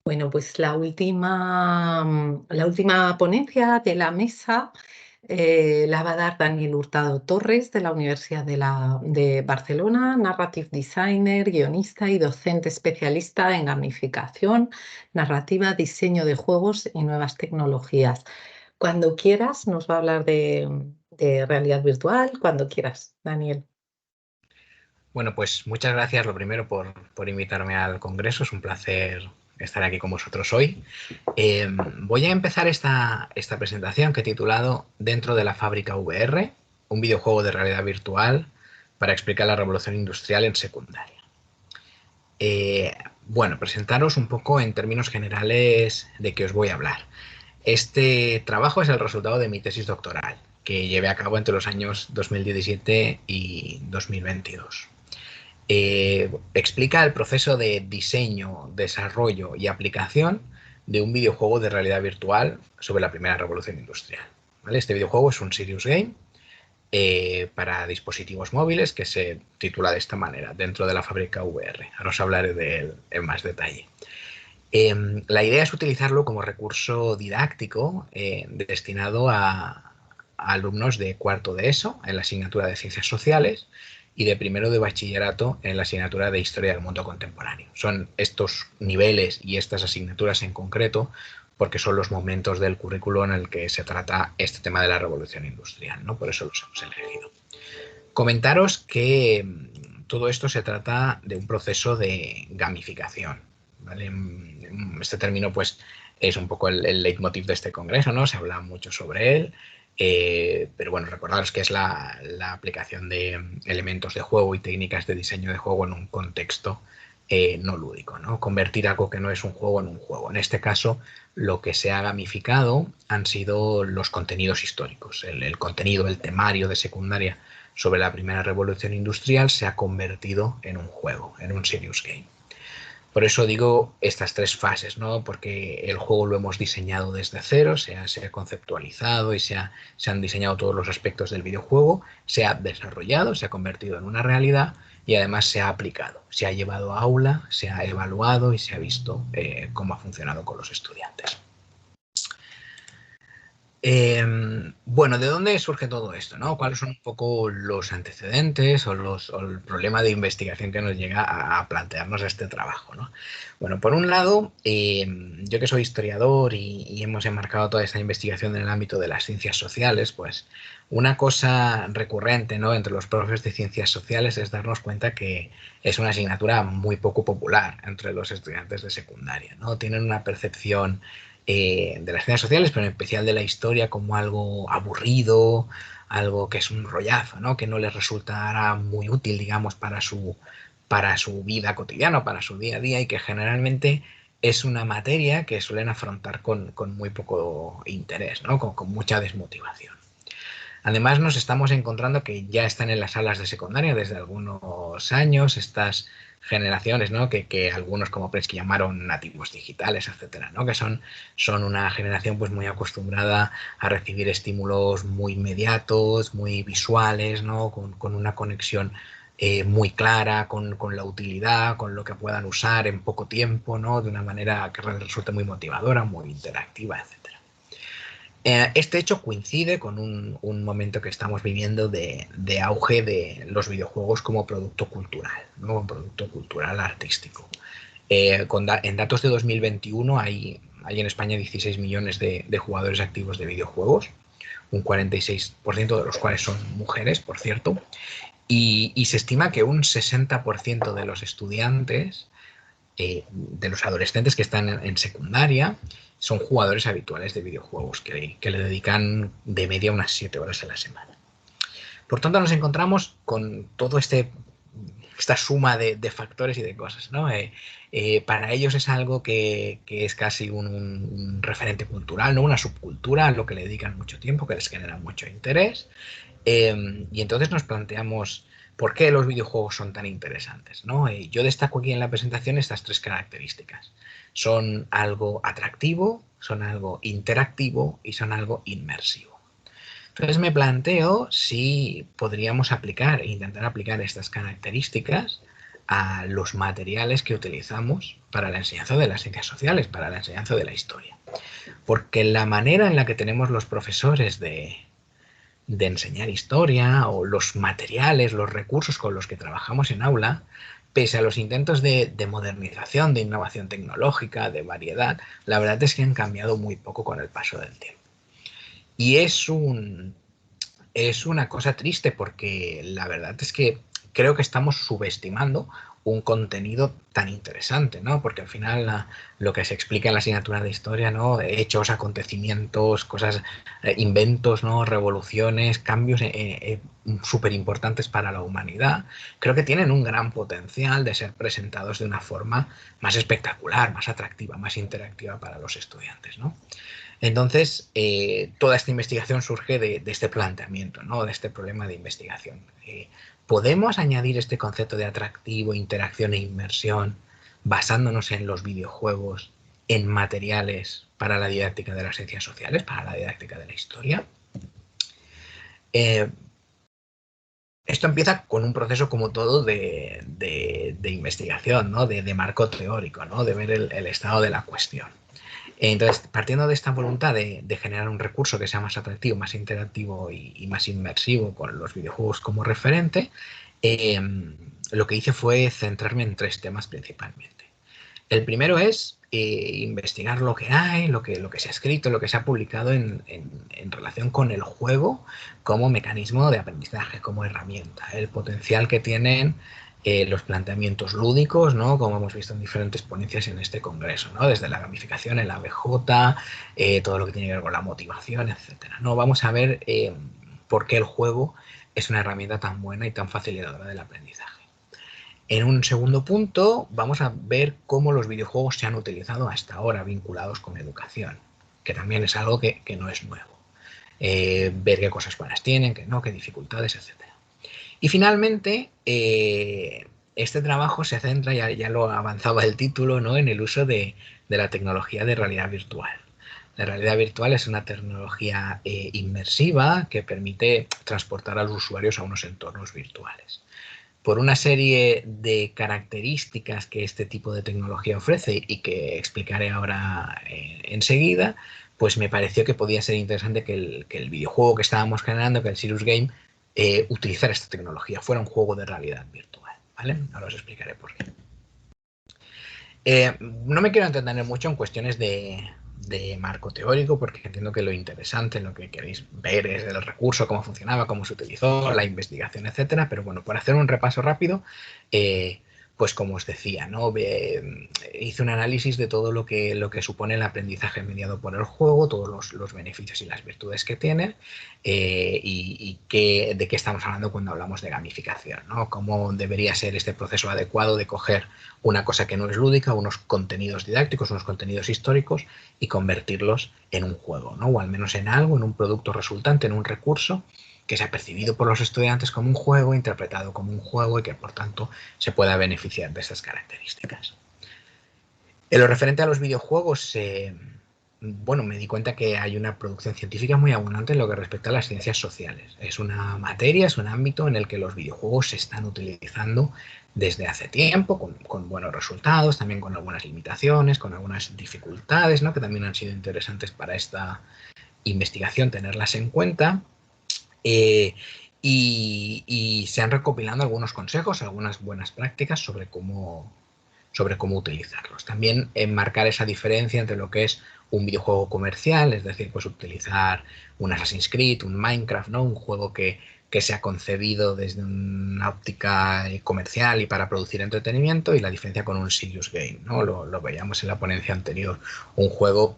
Bueno, pues la última ponencia de la mesa la va a dar Daniel Hurtado Torres de la Universidad de Barcelona, Narrative Designer, guionista y docente especialista en gamificación, narrativa, diseño de juegos y nuevas tecnologías. Cuando quieras, nos va a hablar de realidad virtual, cuando quieras, Daniel. Bueno, pues muchas gracias lo primero por invitarme al Congreso. Es un placer estar aquí con vosotros hoy. Voy a empezar esta presentación que he titulado Dentro de la fábrica VR, un videojuego de realidad virtual para explicar la revolución industrial en secundaria. Bueno, presentaros un poco en términos generales de qué os voy a hablar. Este trabajo es el resultado de mi tesis doctoral, que llevé a cabo entre los años 2017 y 2022. Explica el proceso de diseño, desarrollo y aplicación de un videojuego de realidad virtual sobre la primera revolución industrial. ¿Vale? Este videojuego es un serious game para dispositivos móviles que se titula de esta manera, Dentro de la fábrica VR. Ahora os hablaré de él en más detalle. La idea es utilizarlo como recurso didáctico destinado a alumnos de cuarto de ESO en la asignatura de Ciencias Sociales y de primero de bachillerato en la asignatura de Historia del Mundo Contemporáneo. Son estos niveles y estas asignaturas en concreto porque son los momentos del currículo en el que se trata este tema de la revolución industrial, ¿no? Por eso los hemos elegido. Comentaros que todo esto se trata de un proceso de gamificación, ¿vale? Este término pues es un poco el leitmotiv de este congreso, ¿no? Se habla mucho sobre él, pero bueno, recordaros que es la aplicación de elementos de juego y técnicas de diseño de juego en un contexto no lúdico, ¿no? Convertir algo que no es un juego en un juego. En este caso, lo que se ha gamificado han sido los contenidos históricos, el contenido, el temario de secundaria sobre la primera revolución industrial se ha convertido en un juego, en un serious game. Por eso digo estas tres fases, ¿no? Porque el juego lo hemos diseñado desde cero, se ha conceptualizado y se han diseñado todos los aspectos del videojuego, se ha desarrollado, se ha convertido en una realidad y además se ha aplicado, se ha llevado a aula, se ha evaluado y se ha visto cómo ha funcionado con los estudiantes. Bueno, ¿de dónde surge todo esto, no? ¿Cuáles son un poco los antecedentes o el problema de investigación que nos llega a plantearnos este trabajo, ¿no? Bueno, por un lado, yo que soy historiador y hemos enmarcado toda esta investigación en el ámbito de las ciencias sociales, pues una cosa recurrente, ¿no?, entre los profes de ciencias sociales es darnos cuenta que es una asignatura muy poco popular entre los estudiantes de secundaria, ¿no? Tienen una percepción de las ciencias sociales, pero en especial de la historia, como algo aburrido, algo que es un rollazo, ¿no? Que no les resultará muy útil, digamos, para su vida cotidiana, para su día a día, y que generalmente es una materia que suelen afrontar con muy poco interés, ¿no? Con mucha desmotivación. Además, nos estamos encontrando que ya están en las salas de secundaria desde algunos años estas generaciones, ¿no?, que algunos como Prensky llamaron nativos digitales, etcétera, ¿no?, que son una generación pues muy acostumbrada a recibir estímulos muy inmediatos, muy visuales, ¿no?, con una conexión muy clara con la utilidad, con lo que puedan usar en poco tiempo, ¿no?, de una manera que resulte muy motivadora, muy interactiva, etcétera. Este hecho coincide con un momento que estamos viviendo de auge de los videojuegos como producto cultural, ¿no?, como producto cultural artístico. En datos de 2021 hay en España 16 millones de jugadores activos de videojuegos, un 46% de los cuales son mujeres, por cierto, y se estima que un 60% de los estudiantes, de los adolescentes que están en secundaria, son jugadores habituales de videojuegos que le dedican de media unas 7 horas a la semana. Por tanto, nos encontramos con todo esta suma de factores y de cosas, ¿no? Para ellos es algo que es casi un referente cultural, ¿no?, una subcultura a lo que le dedican mucho tiempo, que les genera mucho interés. Y entonces nos planteamos por qué los videojuegos son tan interesantes, ¿no? Yo destaco aquí en la presentación estas tres características. Son algo atractivo, son algo interactivo y son algo inmersivo. Entonces me planteo si podríamos intentar aplicar estas características a los materiales que utilizamos para la enseñanza de las ciencias sociales, para la enseñanza de la historia. Porque la manera en la que tenemos los profesores de enseñar historia, o los materiales, los recursos con los que trabajamos en aula, pese a los intentos de modernización, de innovación tecnológica, de variedad, la verdad es que han cambiado muy poco con el paso del tiempo. Y es una cosa triste, porque la verdad es que creo que estamos subestimando un contenido tan interesante, ¿no? Porque al final lo que se explica en la asignatura de historia, ¿no? Hechos, acontecimientos, cosas, inventos, ¿no? Revoluciones, cambios súper importantes para la humanidad, creo que tienen un gran potencial de ser presentados de una forma más espectacular, más atractiva, más interactiva para los estudiantes, ¿no? Entonces, toda esta investigación surge de este planteamiento, ¿no? De este problema de investigación. ¿Podemos añadir este concepto de atractivo, interacción e inmersión basándonos en los videojuegos, en materiales para la didáctica de las ciencias sociales, para la didáctica de la historia? Esto empieza con un proceso, como todo, de investigación, ¿no? De marco teórico, ¿no? De ver el estado de la cuestión. Entonces, partiendo de esta voluntad de generar un recurso que sea más atractivo, más interactivo y más inmersivo, con los videojuegos como referente, lo que hice fue centrarme en 3 temas principalmente. El primero es investigar lo que hay, lo que se ha escrito, lo que se ha publicado en relación con el juego como mecanismo de aprendizaje, como herramienta, el potencial que tienen los planteamientos lúdicos, ¿no? Como hemos visto en diferentes ponencias en este congreso, ¿no? Desde la gamificación, el ABJ, todo lo que tiene que ver con la motivación, etcétera, ¿no? Vamos a ver por qué el juego es una herramienta tan buena y tan facilitadora del aprendizaje. En un segundo punto, vamos a ver cómo los videojuegos se han utilizado hasta ahora vinculados con educación, que también es algo que no es nuevo. Ver qué cosas buenas tienen, qué no, qué dificultades, etc. Y finalmente, este trabajo se centra, ya lo avanzaba el título, ¿no? En el uso de la tecnología de realidad virtual. La realidad virtual es una tecnología inmersiva que permite transportar a los usuarios a unos entornos virtuales. Por una serie de características que este tipo de tecnología ofrece y que explicaré ahora enseguida, pues me pareció que podía ser interesante que el videojuego que estábamos generando, que el Sirius Game, utilizara esta tecnología, fuera un juego de realidad virtual, ¿vale? Ahora os explicaré por qué. No me quiero entretener mucho en cuestiones de marco teórico, porque entiendo que lo interesante, lo que queréis ver, es el recurso, cómo funcionaba, cómo se utilizó, la investigación, etcétera. Pero bueno, por hacer un repaso rápido, pues como os decía, ¿no? Hice un análisis de todo lo que supone el aprendizaje mediado por el juego, todos los beneficios y las virtudes que tiene, y de qué estamos hablando cuando hablamos de gamificación, ¿no? Cómo debería ser este proceso adecuado de coger una cosa que no es lúdica, unos contenidos didácticos, unos contenidos históricos, y convertirlos en un juego, ¿no? O al menos en algo, en un producto resultante, en un recurso que sea percibido por los estudiantes como un juego, interpretado como un juego, y que por tanto se pueda beneficiar de estas características. En lo referente a los videojuegos, bueno, me di cuenta que hay una producción científica muy abundante en lo que respecta a las ciencias sociales. Es una materia, es un ámbito en el que los videojuegos se están utilizando desde hace tiempo, con buenos resultados, también con algunas limitaciones, con algunas dificultades, ¿no? Que también han sido interesantes para esta investigación tenerlas en cuenta. Y se han recopilado algunos consejos, algunas buenas prácticas sobre cómo utilizarlos. También enmarcar esa diferencia entre lo que es un videojuego comercial, es decir, pues utilizar un Assassin's Creed, un Minecraft, ¿no? Un juego que se ha concebido desde una óptica comercial y para producir entretenimiento, y la diferencia con un Serious Game, ¿no? Lo veíamos en la ponencia anterior, un juego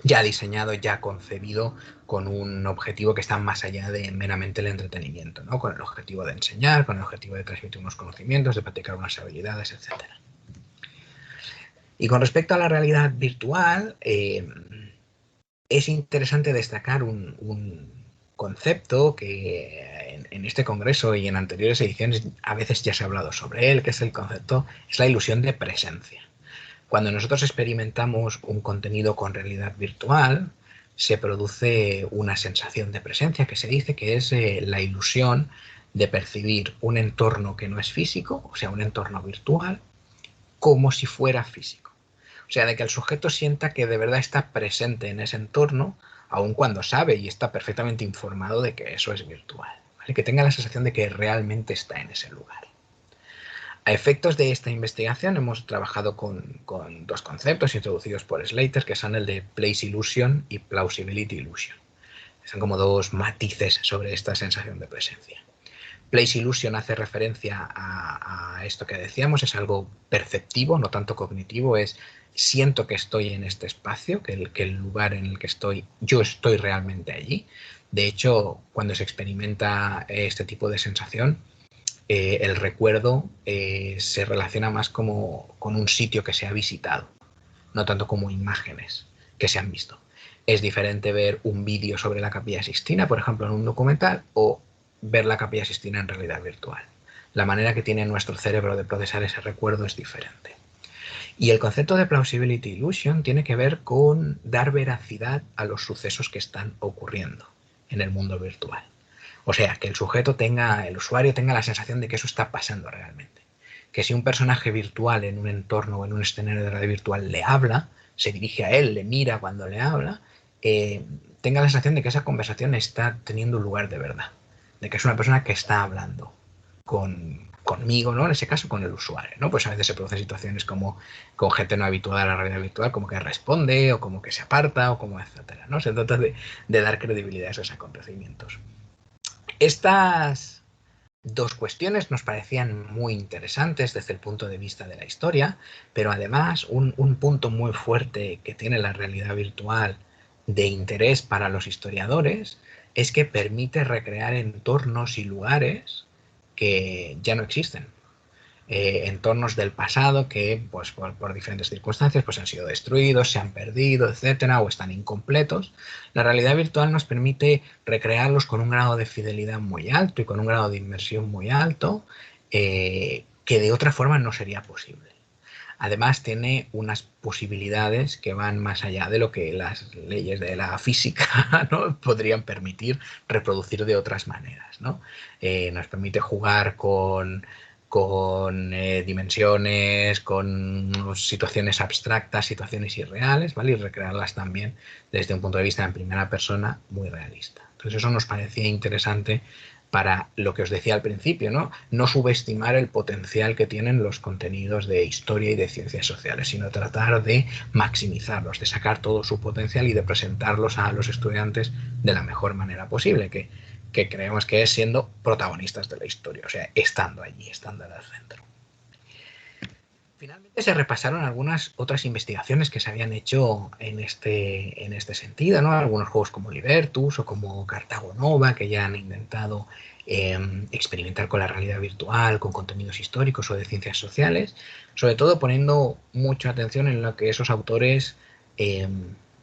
ya diseñado, ya concebido, con un objetivo que está más allá de meramente el entretenimiento, ¿no? Con el objetivo de enseñar, con el objetivo de transmitir unos conocimientos, de practicar unas habilidades, etcétera. Y con respecto a la realidad virtual, es interesante destacar un concepto que en este congreso y en anteriores ediciones a veces ya se ha hablado sobre él, que es es la ilusión de presencia. Cuando nosotros experimentamos un contenido con realidad virtual, se produce una sensación de presencia que se dice que es la ilusión de percibir un entorno que no es físico, o sea, un entorno virtual, como si fuera físico. O sea, de que el sujeto sienta que de verdad está presente en ese entorno, aun cuando sabe y está perfectamente informado de que eso es virtual. ¿Vale? Que tenga la sensación de que realmente está en ese lugar. A efectos de esta investigación hemos trabajado con dos conceptos introducidos por Slater, que son el de Place Illusion y Plausibility Illusion. Son como dos matices sobre esta sensación de presencia. Place Illusion hace referencia a esto que decíamos, es algo perceptivo, no tanto cognitivo, es siento que estoy en este espacio, que el lugar en el que estoy, yo estoy realmente allí. De hecho, cuando se experimenta este tipo de sensación, el recuerdo se relaciona más como con un sitio que se ha visitado, no tanto como imágenes que se han visto. Es diferente ver un vídeo sobre la Capilla Sixtina, por ejemplo, en un documental, o ver la Capilla Sixtina en realidad virtual. La manera que tiene nuestro cerebro de procesar ese recuerdo es diferente. Y el concepto de plausibility illusion tiene que ver con dar veracidad a los sucesos que están ocurriendo en el mundo virtual. O sea, que el sujeto tenga, el usuario tenga la sensación de que eso está pasando realmente. Que si un personaje virtual en un entorno o en un escenario de radio virtual le habla, se dirige a él, le mira cuando le habla, tenga la sensación de que esa conversación está teniendo un lugar de verdad. De que es una persona que está hablando conmigo, ¿no? En ese caso con el usuario, ¿no? Pues a veces se producen situaciones como con gente no habituada a la realidad virtual, como que responde, o como que se aparta, o como etcétera, ¿no? Se trata de dar credibilidad a esos acontecimientos. Estas dos cuestiones nos parecían muy interesantes desde el punto de vista de la historia, pero además un punto muy fuerte que tiene la realidad virtual de interés para los historiadores es que permite recrear entornos y lugares que ya no existen. Entornos del pasado que pues, por diferentes circunstancias pues, han sido destruidos, se han perdido, etcétera, o están incompletos. La realidad virtual nos permite recrearlos con un grado de fidelidad muy alto y con un grado de inmersión muy alto que de otra forma no sería posible. Además tiene unas posibilidades que van más allá de lo que las leyes de la física, ¿no? podrían permitir reproducir de otras maneras, ¿no? Nos permite jugar con dimensiones, con situaciones abstractas, situaciones irreales, ¿vale? Y recrearlas también desde un punto de vista en primera persona muy realista. Entonces eso nos parecía interesante para lo que os decía al principio, ¿no? No subestimar el potencial que tienen los contenidos de historia y de ciencias sociales, sino tratar de maximizarlos, de sacar todo su potencial y de presentarlos a los estudiantes de la mejor manera posible, que creemos que es siendo protagonistas de la historia, o sea, estando allí, estando en el centro. Finalmente se repasaron algunas otras investigaciones que se habían hecho en este sentido, ¿no? Algunos juegos como Libertus o como Cartago Nova, que ya han intentado experimentar con la realidad virtual, con contenidos históricos o de ciencias sociales, sobre todo poniendo mucha atención en lo que esos autores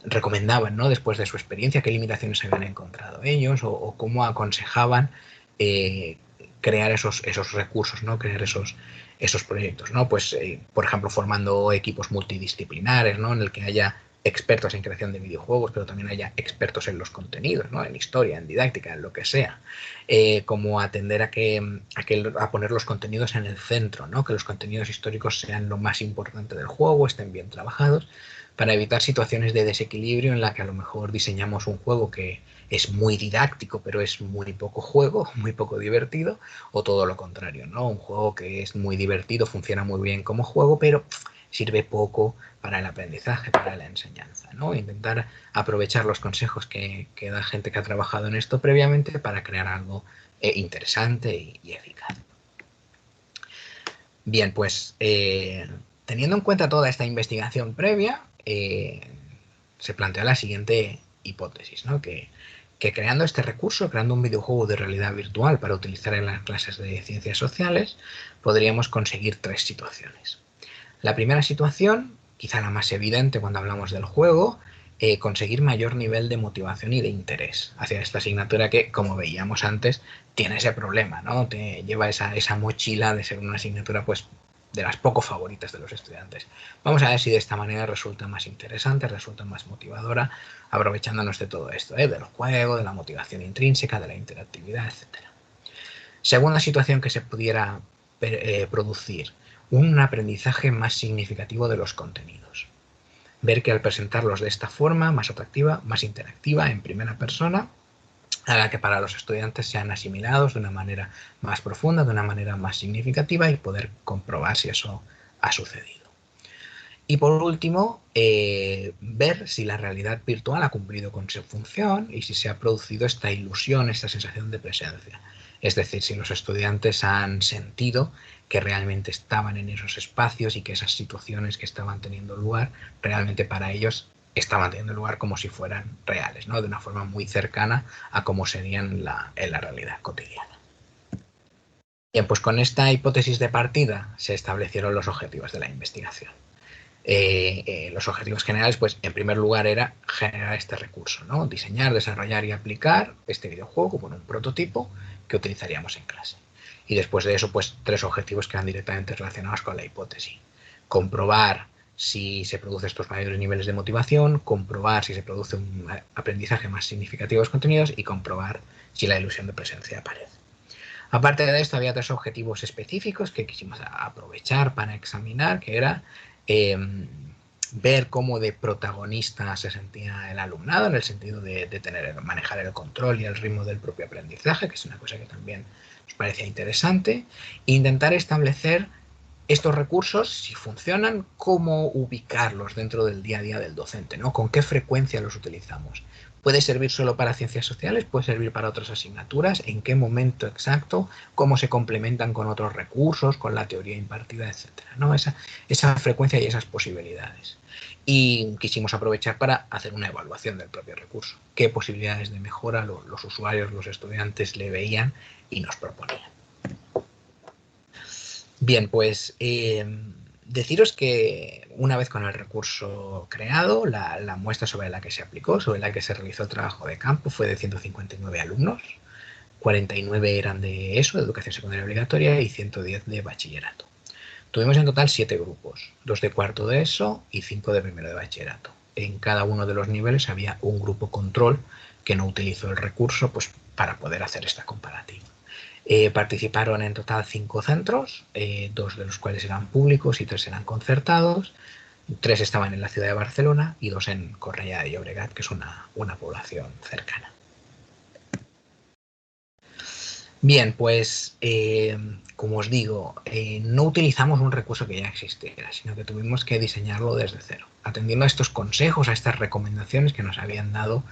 recomendaban, ¿no? Después de su experiencia, qué limitaciones habían encontrado ellos o cómo aconsejaban crear esos recursos, ¿no? Crear esos proyectos, ¿no? Pues, por ejemplo, formando equipos multidisciplinares, ¿no? En el que haya expertos en creación de videojuegos, pero también haya expertos en los contenidos, ¿no? En historia, en didáctica, en lo que sea. Como atender a poner los contenidos en el centro, ¿no? Que los contenidos históricos sean lo más importante del juego, estén bien trabajados, para evitar situaciones de desequilibrio en la que a lo mejor diseñamos un juego que es muy didáctico, pero es muy poco juego, muy poco divertido, o todo lo contrario, ¿no? Un juego que es muy divertido, funciona muy bien como juego, pero sirve poco para el aprendizaje, para la enseñanza, ¿no? Intentar aprovechar los consejos que da gente que ha trabajado en esto previamente para crear algo interesante y eficaz. Bien, pues teniendo en cuenta toda esta investigación previa, se plantea la siguiente hipótesis, ¿no? Que creando este recurso, creando un videojuego de realidad virtual para utilizar en las clases de ciencias sociales, podríamos conseguir tres situaciones. La primera situación, quizá la más evidente cuando hablamos del juego, conseguir mayor nivel de motivación y de interés hacia esta asignatura que, como veíamos antes, tiene ese problema, ¿no? Te lleva esa mochila de ser una asignatura, pues, de las poco favoritas de los estudiantes. Vamos a ver si de esta manera resulta más interesante, resulta más motivadora, aprovechándonos de todo esto, del juego, de la motivación intrínseca, de la interactividad, etc. Segunda situación que se pudiera producir, un aprendizaje más significativo de los contenidos. Ver que al presentarlos de esta forma, más atractiva, más interactiva, en primera persona, haga que para los estudiantes sean asimilados de una manera más profunda, de una manera más significativa y poder comprobar si eso ha sucedido. Y por último, ver si la realidad virtual ha cumplido con su función y si se ha producido esta ilusión, esta sensación de presencia. Es decir, si los estudiantes han sentido que realmente estaban en esos espacios y que esas situaciones que estaban teniendo lugar, realmente para ellos estaban teniendo lugar como si fueran reales, ¿no? De una forma muy cercana a cómo serían en la realidad cotidiana. Bien, pues con esta hipótesis de partida se establecieron los objetivos de la investigación. Los objetivos generales, pues en primer lugar era generar este recurso, ¿no? Diseñar, desarrollar y aplicar este videojuego como un prototipo que utilizaríamos en clase. Y después de eso, pues 3 objetivos que van directamente relacionados con la hipótesis. Comprobar si se producen estos mayores niveles de motivación, comprobar si se produce un aprendizaje más significativo de los contenidos y comprobar si la ilusión de presencia aparece. Aparte de esto, había 3 objetivos específicos que quisimos aprovechar para examinar, que era ver cómo de protagonista se sentía el alumnado, en el sentido de manejar el control y el ritmo del propio aprendizaje, que es una cosa que también nos parecía interesante, e intentar establecer estos recursos, si funcionan, cómo ubicarlos dentro del día a día del docente, ¿no? Con qué frecuencia los utilizamos. ¿Puede servir solo para ciencias sociales? ¿Puede servir para otras asignaturas? ¿En qué momento exacto? ¿Cómo se complementan con otros recursos, con la teoría impartida, etcétera, ¿no? Esa frecuencia y esas posibilidades. Y quisimos aprovechar para hacer una evaluación del propio recurso. ¿Qué posibilidades de mejora los usuarios, los estudiantes le veían y nos proponían? Bien, pues deciros que una vez con el recurso creado, la muestra sobre la que se aplicó, sobre la que se realizó el trabajo de campo, fue de 159 alumnos, 49 eran de ESO, de educación secundaria obligatoria, y 110 de bachillerato. Tuvimos en total 7 grupos, 2 de cuarto de ESO y 5 de primero de bachillerato. En cada uno de los niveles había un grupo control que no utilizó el recurso, pues, para poder hacer esta comparativa. Participaron en total 5 centros, 2 de los cuales eran públicos y 3 eran concertados. 3 estaban en la ciudad de Barcelona y 2 en Cornellà de Llobregat, que es una población cercana. Bien, pues como os digo, no utilizamos un recurso que ya existiera, sino que tuvimos que diseñarlo desde cero, atendiendo a estos consejos, a estas recomendaciones que nos habían dado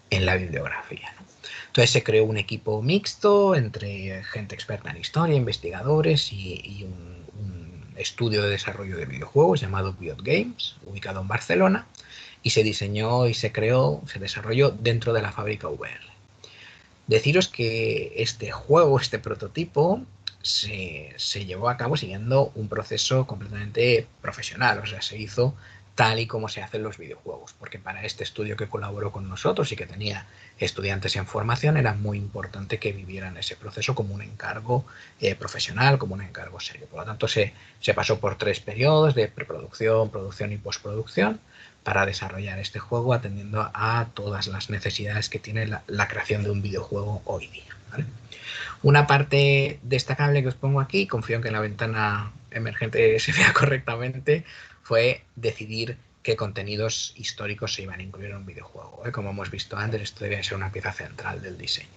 en la bibliografía, ¿no? Entonces se creó un equipo mixto entre gente experta en historia, investigadores y un estudio de desarrollo de videojuegos llamado Biot Games, ubicado en Barcelona, y se diseñó y se creó, se desarrolló dentro de la fábrica VR. Deciros que este juego, este prototipo, se llevó a cabo siguiendo un proceso completamente profesional, o sea, se hizo tal y como se hacen los videojuegos, porque para este estudio que colaboró con nosotros y que tenía estudiantes en formación, era muy importante que vivieran ese proceso como un encargo profesional, como un encargo serio. Por lo tanto, se pasó por 3 periodos de preproducción, producción y postproducción para desarrollar este juego atendiendo a todas las necesidades que tiene la creación de un videojuego hoy día, ¿vale? Una parte destacable que os pongo aquí, confío en que la ventana emergente se vea correctamente, fue decidir qué contenidos históricos se iban a incluir en un videojuego, ¿eh? Como hemos visto antes, esto debe ser una pieza central del diseño.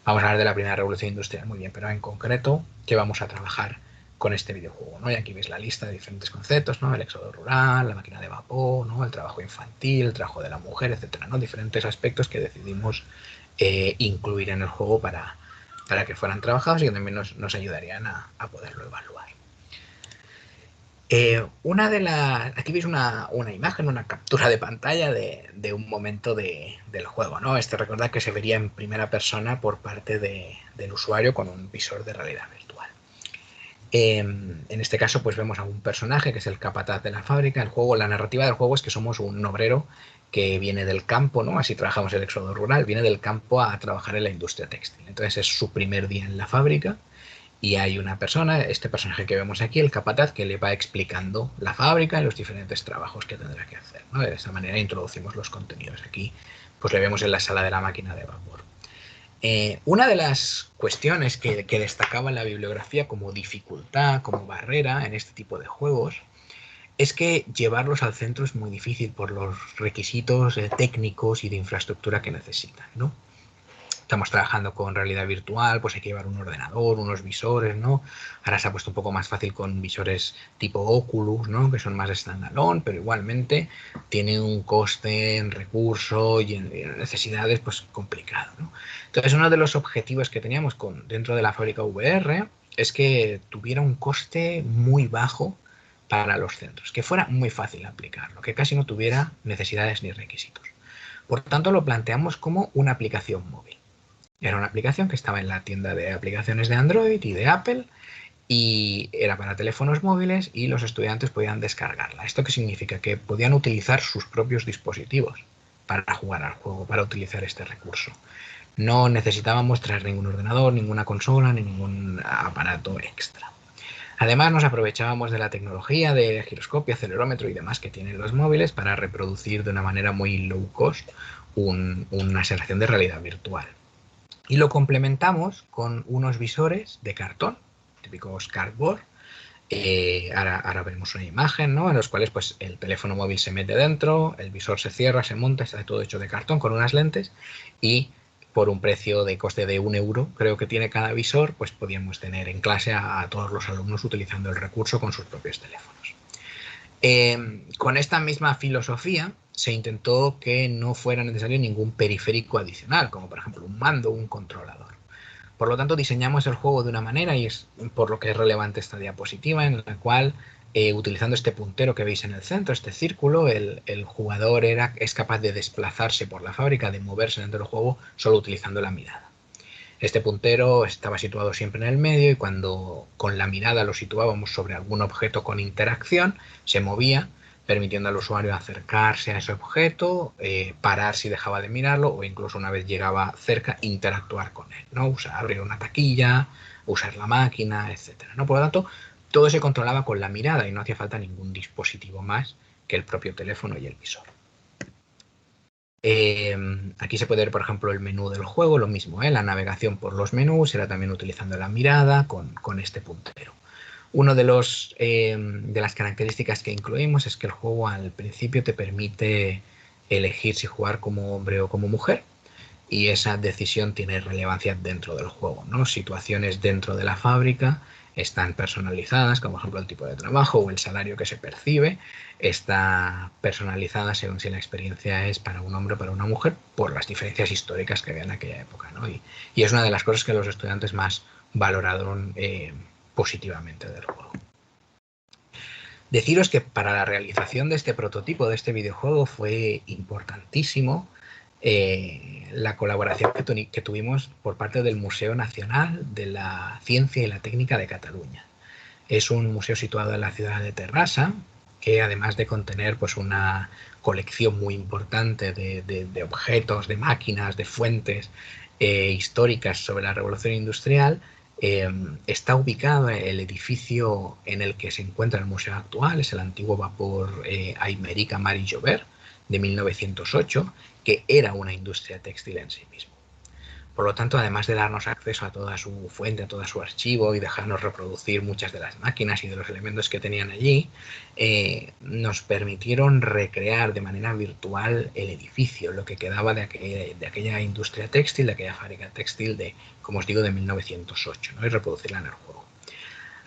Vamos a hablar de la primera revolución industrial, muy bien, pero en concreto, ¿qué vamos a trabajar con este videojuego, ¿no? Y aquí veis la lista de diferentes conceptos, ¿no? El éxodo rural, la máquina de vapor, ¿no? El trabajo infantil, el trabajo de la mujer, etcétera, ¿no? Diferentes aspectos que decidimos incluir en el juego para que fueran trabajados y que también nos ayudarían a poderlo evaluar. Aquí veis una imagen, una captura de pantalla de un momento del juego, ¿no? Recordad que se vería en primera persona por parte del usuario con un visor de realidad virtual. En este caso, pues vemos a un personaje que es el capataz de la fábrica. La narrativa del juego es que somos un obrero que viene del campo, ¿no? Así trabajamos el éxodo rural, viene del campo a trabajar en la industria textil. Entonces es su primer día en la fábrica y hay una persona, este personaje que vemos aquí, el capataz, que le va explicando la fábrica y los diferentes trabajos que tendrá que hacer, ¿no? De esta manera introducimos los contenidos. Aquí pues le vemos en la sala de la máquina de vapor. Una de las cuestiones que destacaba la bibliografía como dificultad, como barrera en este tipo de juegos, es que llevarlos al centro es muy difícil por los requisitos técnicos y de infraestructura que necesitan, ¿no? Estamos trabajando con realidad virtual, pues hay que llevar un ordenador, unos visores, ¿no? Ahora se ha puesto un poco más fácil con visores tipo Oculus, ¿no? Que son más standalone, pero igualmente tiene un coste en recursos y en necesidades pues complicado, ¿no? Entonces uno de los objetivos que teníamos dentro de la fábrica VR es que tuviera un coste muy bajo para los centros, que fuera muy fácil aplicarlo, que casi no tuviera necesidades ni requisitos. Por tanto, lo planteamos como una aplicación móvil. Era una aplicación que estaba en la tienda de aplicaciones de Android y de Apple y era para teléfonos móviles y los estudiantes podían descargarla. ¿Esto qué significa? Que podían utilizar sus propios dispositivos para jugar al juego, para utilizar este recurso. No necesitábamos traer ningún ordenador, ninguna consola, ni ningún aparato extra. Además, nos aprovechábamos de la tecnología de giroscopio, acelerómetro y demás que tienen los móviles para reproducir de una manera muy low cost una sensación de realidad virtual. Y lo complementamos con unos visores de cartón, típicos cardboard. Ahora vemos una imagen, ¿no? En los cuales pues, el teléfono móvil se mete dentro, el visor se cierra, se monta, está todo hecho de cartón con unas lentes y por un precio de coste de 1 euro, creo que tiene cada visor, pues podíamos tener en clase a todos los alumnos utilizando el recurso con sus propios teléfonos. Con esta misma filosofía se intentó que no fuera necesario ningún periférico adicional, como por ejemplo un mando o un controlador. Por lo tanto, diseñamos el juego de una manera, y es por lo que es relevante esta diapositiva, en la cual, utilizando este puntero que veis en el centro, este círculo, el jugador es capaz de desplazarse por la fábrica, de moverse dentro del juego, solo utilizando la mirada. Este puntero estaba situado siempre en el medio y cuando con la mirada lo situábamos sobre algún objeto con interacción, se movía, permitiendo al usuario acercarse a ese objeto, parar si dejaba de mirarlo o incluso una vez llegaba cerca, interactuar con él, ¿no? Abrir una taquilla, usar la máquina, etcétera, ¿no? Por lo tanto, todo se controlaba con la mirada y no hacía falta ningún dispositivo más que el propio teléfono y el visor. Aquí se puede ver, por ejemplo, el menú del juego, lo mismo, la navegación por los menús, era también utilizando la mirada con este puntero. Una de las características que incluimos es que el juego al principio te permite elegir si jugar como hombre o como mujer y esa decisión tiene relevancia dentro del juego, ¿no? Situaciones dentro de la fábrica están personalizadas, como por ejemplo el tipo de trabajo o el salario que se percibe, está personalizada según si la experiencia es para un hombre o para una mujer, por las diferencias históricas que había en aquella época, ¿no? Y es una de las cosas que los estudiantes más valoraron positivamente del juego. Deciros que para la realización de este prototipo, de este videojuego, fue importantísimo la colaboración que tuvimos por parte del Museo Nacional de la Ciencia y la Técnica de Cataluña. Es un museo situado en la ciudad de Terrassa, que además de contener pues, una colección muy importante de objetos, de máquinas, de fuentes históricas sobre la Revolución Industrial, está ubicado en el edificio en el que se encuentra el museo actual, es el antiguo vapor Aymeric Mar i Jover de 1908, que era una industria textil en sí mismo. Por lo tanto, además de darnos acceso a toda su fuente, a todo su archivo y dejarnos reproducir muchas de las máquinas y de los elementos que tenían allí, nos permitieron recrear de manera virtual el edificio, lo que quedaba de aquella industria textil, de aquella fábrica textil de, como os digo, de 1908, ¿no? Y reproducirla en el juego.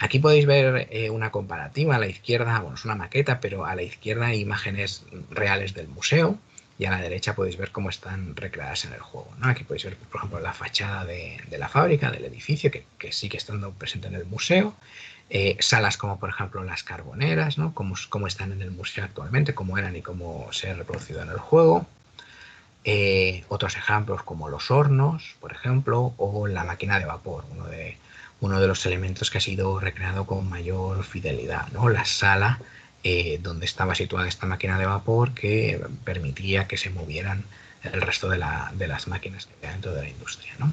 Aquí podéis ver una comparativa a la izquierda, bueno, es una maqueta, pero a la izquierda hay imágenes reales del museo y a la derecha podéis ver cómo están recreadas en el juego, ¿no? Aquí podéis ver, por ejemplo, la fachada de la fábrica, del edificio, que sigue estando presente en el museo, salas como, por ejemplo, las carboneras, ¿no? Cómo están en el museo actualmente, cómo eran y cómo se ha reproducido en el juego. Otros ejemplos como los hornos, por ejemplo, o la máquina de vapor, uno de los elementos que ha sido recreado con mayor fidelidad, ¿no? La sala donde estaba situada esta máquina de vapor que permitía que se movieran el resto de las máquinas que había dentro de la industria, ¿no?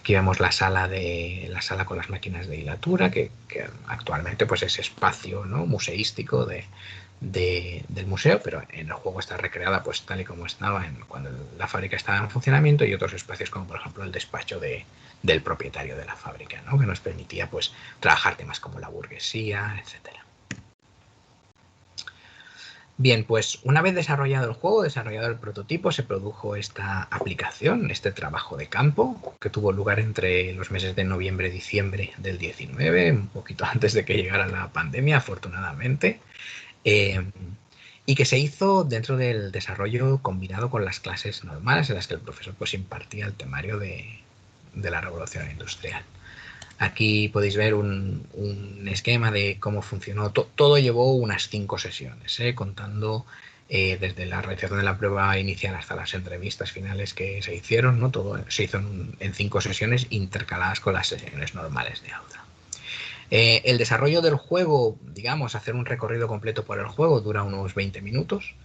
Aquí vemos la sala con las máquinas de hilatura, que actualmente pues es espacio, ¿no?, museístico del museo, pero en el juego está recreada pues tal y como estaba cuando la fábrica estaba en funcionamiento, y otros espacios como por ejemplo el despacho del propietario de la fábrica, ¿no?, que nos permitía pues trabajar temas como la burguesía, etcétera. Bien, pues una vez desarrollado el juego, desarrollado el prototipo, se produjo esta aplicación, este trabajo de campo, que tuvo lugar entre los meses de noviembre y diciembre del 19, un poquito antes de que llegara la pandemia, afortunadamente, y que se hizo dentro del desarrollo combinado con las clases normales en las que el profesor pues impartía el temario de la revolución industrial. Aquí podéis ver un esquema de cómo funcionó. Todo llevó unas 5 sesiones, contando desde la realización de la prueba inicial hasta las entrevistas finales que se hicieron, ¿no? Todo se hizo en 5 sesiones intercaladas con las sesiones normales de aula. El desarrollo del juego, digamos, hacer un recorrido completo por el juego dura unos 20 minutos,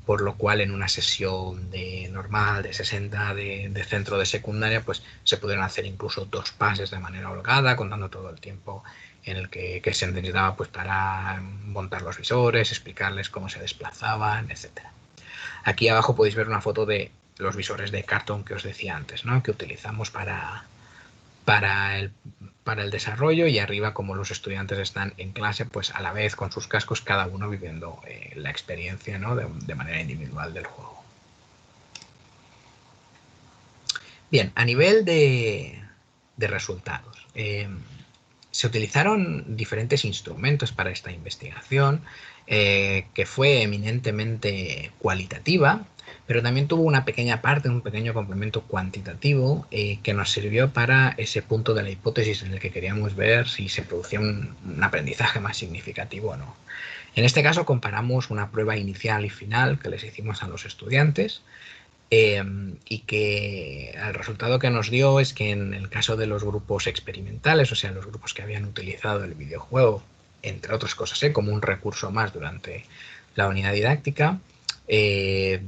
por lo cual en una sesión normal de 60 de centro de secundaria pues se pudieron hacer incluso 2 pases de manera holgada, contando todo el tiempo en el que se necesitaba pues para montar los visores, explicarles cómo se desplazaban, etc. Aquí abajo podéis ver una foto de los visores de cartón que os decía antes, ¿no?, que utilizamos para el desarrollo, y arriba, como los estudiantes están en clase, pues a la vez con sus cascos, cada uno viviendo la experiencia, ¿no?, de manera individual del juego. Bien, a nivel de resultados, se utilizaron diferentes instrumentos para esta investigación, que fue eminentemente cualitativa, pero también tuvo una pequeña parte, un pequeño complemento cuantitativo, que nos sirvió para ese punto de la hipótesis en el que queríamos ver si se producía un aprendizaje más significativo o no. En este caso comparamos una prueba inicial y final que les hicimos a los estudiantes, y que el resultado que nos dio es que en el caso de los grupos experimentales, o sea, los grupos que habían utilizado el videojuego, entre otras cosas, como un recurso más durante la unidad didáctica,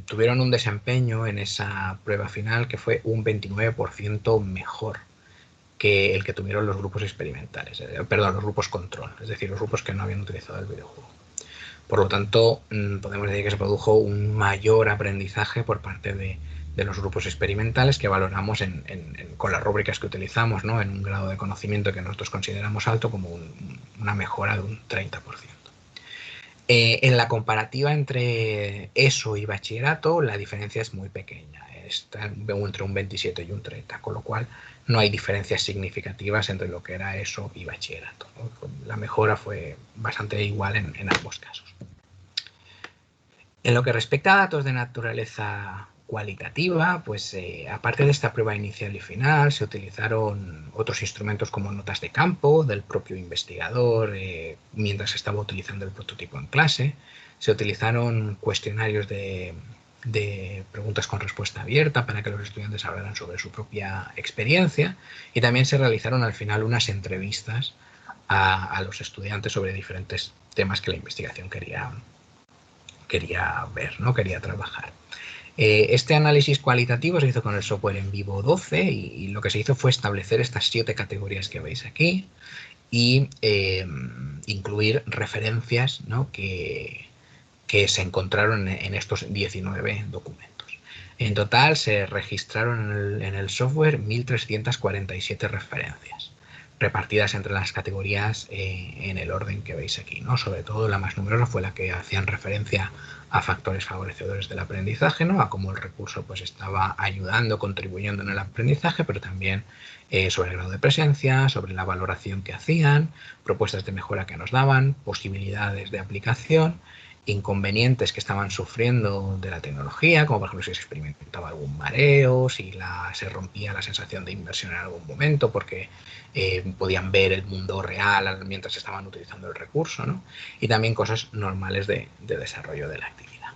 tuvieron un desempeño en esa prueba final que fue un 29% mejor que el que tuvieron los grupos experimentales, perdón, los grupos control, es decir, los grupos que no habían utilizado el videojuego. Por lo tanto, podemos decir que se produjo un mayor aprendizaje por parte de los grupos experimentales, que valoramos con las rúbricas que utilizamos, ¿no?, en un grado de conocimiento que nosotros consideramos alto, como una mejora de un 30%. En la comparativa entre ESO y bachillerato, la diferencia es muy pequeña, está entre un 27 y un 30, con lo cual no hay diferencias significativas entre lo que era ESO y bachillerato, ¿no? La mejora fue bastante igual en ambos casos. En lo que respecta a datos de naturaleza cualitativa, pues aparte de esta prueba inicial y final, se utilizaron otros instrumentos como notas de campo del propio investigador mientras estaba utilizando el prototipo en clase. Se utilizaron cuestionarios de preguntas con respuesta abierta para que los estudiantes hablaran sobre su propia experiencia, y también se realizaron al final unas entrevistas a los estudiantes sobre diferentes temas que la investigación quería ver, ¿no?, quería trabajar. Este análisis cualitativo se hizo con el software En Vivo 12, y lo que se hizo fue establecer estas 7 categorías que veis aquí y incluir referencias, ¿no?, que se encontraron en estos 19 documentos. En total se registraron en el software 1.347 referencias, repartidas entre las categorías en el orden que veis aquí, ¿no? Sobre todo la más numerosa fue la que hacían referencia a factores favorecedores del aprendizaje, ¿no?, a cómo el recurso pues estaba ayudando, contribuyendo en el aprendizaje, pero también sobre el grado de presencia, sobre la valoración que hacían, propuestas de mejora que nos daban, posibilidades de aplicación, inconvenientes que estaban sufriendo de la tecnología, como por ejemplo si se experimentaba algún mareo, si se rompía la sensación de inversión en algún momento porque podían ver el mundo real mientras estaban utilizando el recurso, ¿no?, y también cosas normales de desarrollo de la actividad.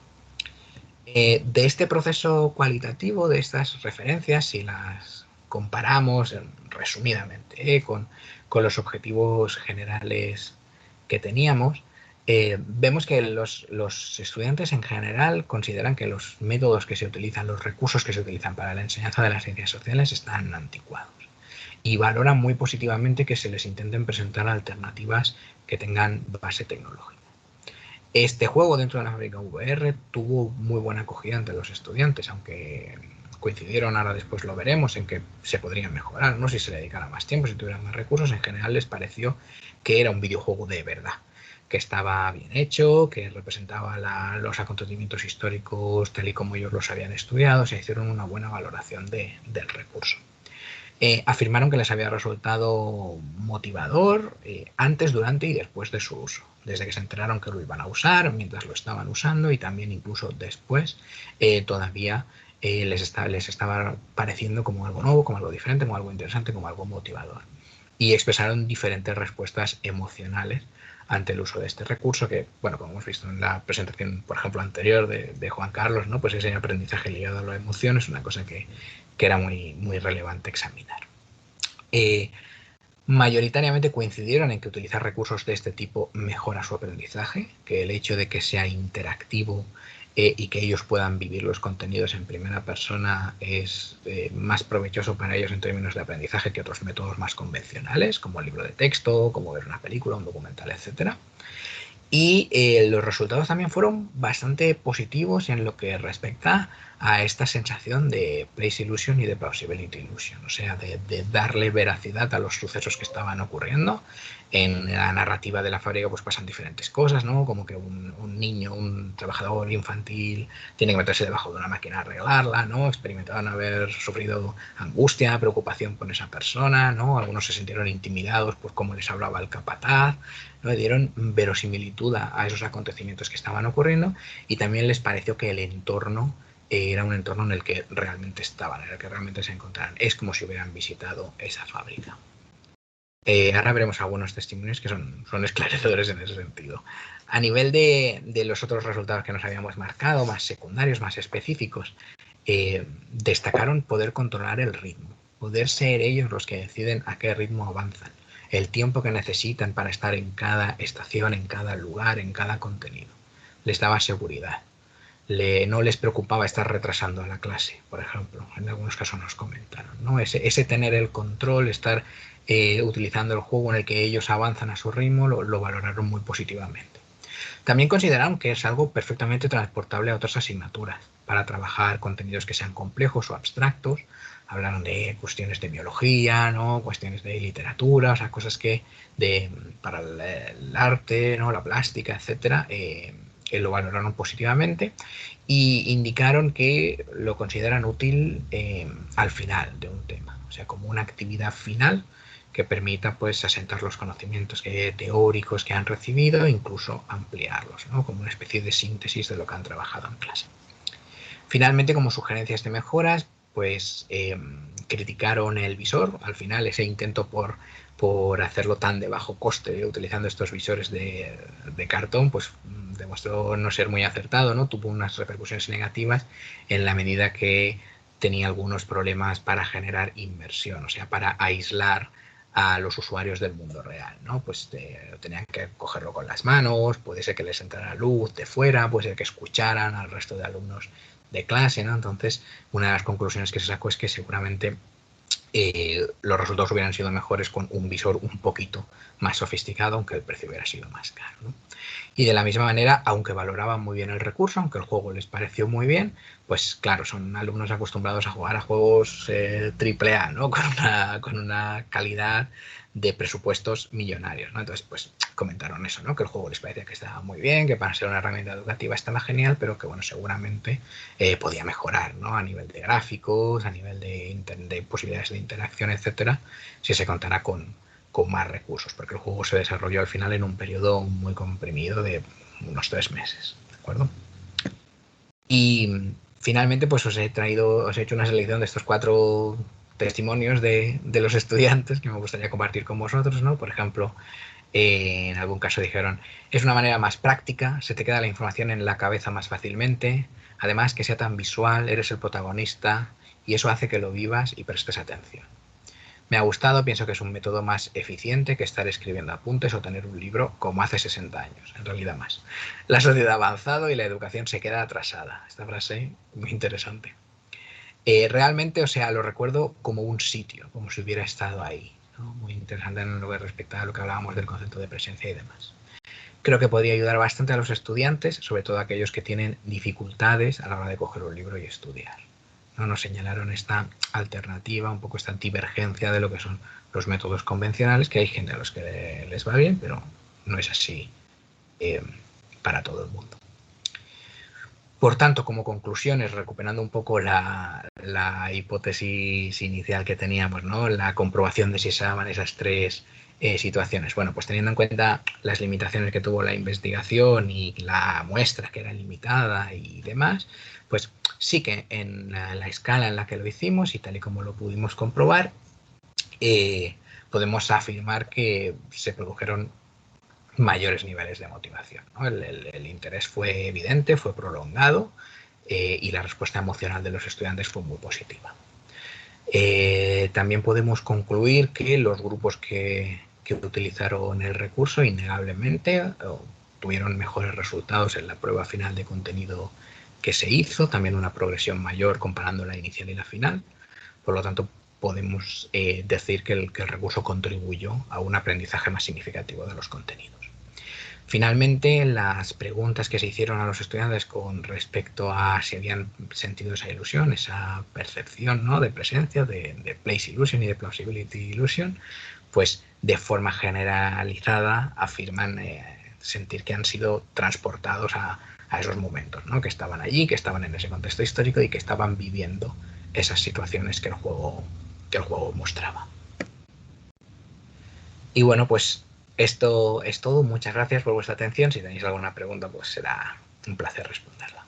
De este proceso cualitativo, de estas referencias, si las comparamos resumidamente con los objetivos generales que teníamos, vemos que los estudiantes en general consideran que los métodos que se utilizan, los recursos que se utilizan para la enseñanza de las ciencias sociales están anticuados. y valoran muy positivamente que se les intenten presentar alternativas que tengan base tecnológica. Este juego dentro de la fábrica VR tuvo muy buena acogida entre los estudiantes, aunque coincidieron, ahora después lo veremos, en que se podrían mejorar, ¿no? Si se le dedicara más tiempo, si tuvieran más recursos. En general les pareció que era un videojuego de verdad, que estaba bien hecho, que representaba los acontecimientos históricos tal y como ellos los habían estudiado. Se hicieron una buena valoración del recurso. Afirmaron que les había resultado motivador antes, durante y después de su uso. Desde que se enteraron que lo iban a usar, mientras lo estaban usando y también incluso después, todavía les estaba pareciendo como algo nuevo, como algo diferente, como algo interesante, como algo motivador. Y expresaron diferentes respuestas emocionales ante el uso de este recurso que, bueno, como hemos visto en la presentación, por ejemplo, anterior de Juan Carlos, ¿no? Pues ese aprendizaje ligado a la emoción es una cosa que era muy, muy relevante examinar. Mayoritariamente coincidieron en que utilizar recursos de este tipo mejora su aprendizaje, que el hecho de que sea interactivo y que ellos puedan vivir los contenidos en primera persona es más provechoso para ellos en términos de aprendizaje que otros métodos más convencionales, como el libro de texto, como ver una película, un documental, etcétera. Y los resultados también fueron bastante positivos en lo que respecta a esta sensación de place illusion y de plausibility illusion, o sea, de darle veracidad a los sucesos que estaban ocurriendo. En la narrativa de la fábrica pues pasan diferentes cosas, ¿no? Como que un niño, un trabajador infantil tiene que meterse debajo de una máquina a arreglarla, ¿no? Experimentaban haber sufrido angustia, preocupación por esa persona, ¿no? Algunos se sintieron intimidados por cómo les hablaba el capataz, ¿no? Le dieron verosimilitud a esos acontecimientos que estaban ocurriendo y también les pareció que el entorno era un entorno en el que realmente estaban, en el que realmente se encontraban. Es como si hubieran visitado esa fábrica. Ahora veremos algunos testimonios que son esclarecedores en ese sentido. A nivel de los otros resultados que nos habíamos marcado, más secundarios, más específicos, destacaron poder controlar el ritmo, poder ser ellos los que deciden a qué ritmo avanzan, el tiempo que necesitan para estar en cada estación, en cada lugar, en cada contenido. Les daba seguridad. No les preocupaba estar retrasando a la clase, por ejemplo. En algunos casos nos comentaron, ¿no? Ese tener el control, estar utilizando el juego en el que ellos avanzan a su ritmo, lo valoraron muy positivamente. También consideraron que es algo perfectamente transportable a otras asignaturas, para trabajar contenidos que sean complejos o abstractos. Hablaron de cuestiones de biología, ¿no? Cuestiones de literatura, o sea, cosas que para el arte, ¿no? La plástica, etcétera, lo valoraron positivamente y indicaron que lo consideran útil al final de un tema, o sea, como una actividad final que permita pues asentar los conocimientos teóricos que han recibido e incluso ampliarlos, ¿no? Como una especie de síntesis de lo que han trabajado en clase. Finalmente, como sugerencias de mejoras, pues criticaron el visor, al final ese intento por hacerlo tan de bajo coste utilizando estos visores de cartón, pues demostró no ser muy acertado, ¿no? Tuvo unas repercusiones negativas en la medida que tenía algunos problemas para generar inmersión, o sea, para aislar a los usuarios del mundo real, ¿no? Pues tenían que cogerlo con las manos, puede ser que les entrara luz de fuera, puede ser que escucharan al resto de alumnos de clase, ¿no? Entonces, una de las conclusiones que se sacó es que seguramente los resultados hubieran sido mejores con un visor un poquito más sofisticado, aunque el precio hubiera sido más caro, ¿no? Y de la misma manera, aunque valoraban muy bien el recurso, aunque el juego les pareció muy bien, pues claro, son alumnos acostumbrados a jugar a juegos AAA, ¿no? Con una calidad de presupuestos millonarios, ¿no? Entonces, pues comentaron eso, ¿no? Que el juego les parecía que estaba muy bien, que para ser una herramienta educativa estaba genial, pero que, bueno, seguramente podía mejorar, ¿no? A nivel de gráficos, a nivel de posibilidades de interacción, etcétera, si se contara con más recursos, porque el juego se desarrolló al final en un periodo muy comprimido de unos 3 meses, ¿de acuerdo? Y finalmente, pues os he hecho una selección de estos 4 testimonios de los estudiantes que me gustaría compartir con vosotros, ¿no? Por ejemplo, en algún caso dijeron, es una manera más práctica, se te queda la información en la cabeza más fácilmente, además que sea tan visual, eres el protagonista y eso hace que lo vivas y prestes atención. Me ha gustado, pienso que es un método más eficiente que estar escribiendo apuntes o tener un libro como hace 60 años, en realidad más. La sociedad ha avanzado y la educación se queda atrasada. Esta frase muy interesante. Realmente, o sea, lo recuerdo como un sitio, como si hubiera estado ahí, ¿no? Muy interesante en lo que respecta a lo que hablábamos del concepto de presencia y demás. Creo que podría ayudar bastante a los estudiantes, sobre todo a aquellos que tienen dificultades a la hora de coger un libro y estudiar, ¿no? Nos señalaron esta alternativa, un poco esta divergencia de lo que son los métodos convencionales, que hay gente a los que les va bien, pero no es así eh, para todo el mundo. Por tanto, como conclusiones, recuperando un poco la hipótesis inicial que teníamos, ¿no? La comprobación de si se daban esas tres situaciones. Bueno, pues teniendo en cuenta las limitaciones que tuvo la investigación y la muestra que era limitada y demás, pues sí que en la escala en la que lo hicimos y tal y como lo pudimos comprobar, podemos afirmar que se produjeron mayores niveles de motivación, ¿no? El interés fue evidente, fue prolongado y la respuesta emocional de los estudiantes fue muy positiva. También podemos concluir que los grupos que utilizaron el recurso innegablemente tuvieron mejores resultados en la prueba final de contenido que se hizo, también una progresión mayor comparando la inicial y la final. Por lo tanto, podemos decir que el recurso contribuyó a un aprendizaje más significativo de los contenidos. Finalmente, las preguntas que se hicieron a los estudiantes con respecto a si habían sentido esa ilusión, esa percepción, ¿no?, de presencia, de place illusion y de plausibility illusion, pues de forma generalizada afirman sentir que han sido transportados a esos momentos, ¿no?, que estaban allí, que estaban en ese contexto histórico y que estaban viviendo esas situaciones que el juego mostraba. Y bueno, pues esto es todo. Muchas gracias por vuestra atención. Si tenéis alguna pregunta, pues será un placer responderla.